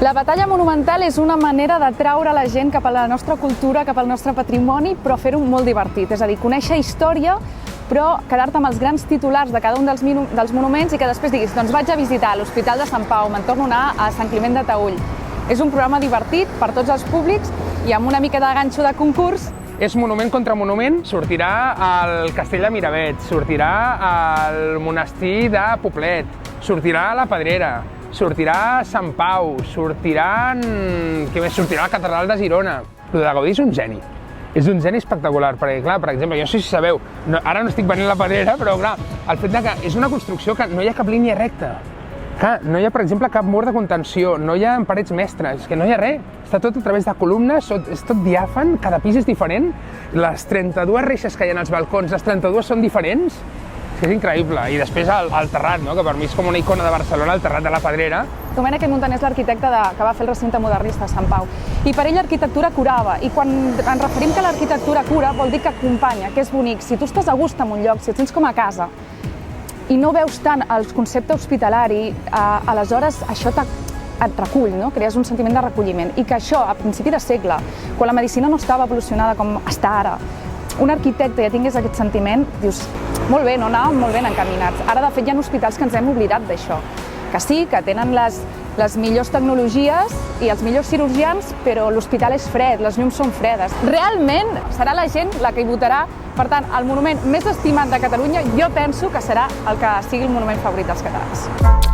La batalla monumental és una manera d'atraure la gent cap a la nostra cultura, cap al nostre patrimoni, però fer-ho molt divertit. És a dir, conèixer història, però quedar-te amb els grans titulars de cada un dels monuments i que després diguis, doncs vaig a visitar l'Hospital de Sant Pau, me'n torno a anar a Sant Climent de Taüll. És un programa divertit per tots els públics i amb una mica de ganxo de concurs. És monument contra monument, sortirà al Castell de Miravet, sortirà al monestir de Poblet, sortirà a la Pedrera, sortirà a Sant Pau, sortirà a la Catedral de Girona. El de Gaudí és un geni. És un geni espectacular, perquè, clar, per exemple, jo no sé si sabeu, ara no estic venint la Pedrera, però, clar, el fet que és una construcció que no hi ha cap línia recta. Clar, no hi ha, per exemple, cap mur de contenció, no hi ha parets mestres, és que no hi ha res. Està tot a través de columnes, és tot diàfan, cada pis és diferent, les 32 reixes que hi ha als balcons, les 32 són diferents, és increïble. I després el terrat, no? Que per mi és com una icona de Barcelona, el terrat de la Pedrera. Domènec Montaner és l'arquitecte que va fer el recinte modernista a Sant Pau. I per ell l'arquitectura curava. I quan ens referim que l'arquitectura cura, vol dir que acompanya, que és bonic. Si tu estàs a gust en un lloc, si et sents com a casa, i no veus tant el concepte hospitalari, aleshores això et recull, no? Crees un sentiment de recolliment. I que això, a principi de segle, quan la medicina no estava evolucionada com està ara, un arquitecte ja tingués aquest sentiment, dius, molt bé, no anàvem molt ben encaminats. Ara, de fet, hi ha hospitals que ens hem oblidat d'això. Que sí, que tenen les millors tecnologies i els millors cirurgians, però l'hospital és fred, les llums són fredes. Realment serà la gent la que hi votarà. Per tant, el monument més estimat de Catalunya jo penso que serà el que sigui el monument favorit dels catalans.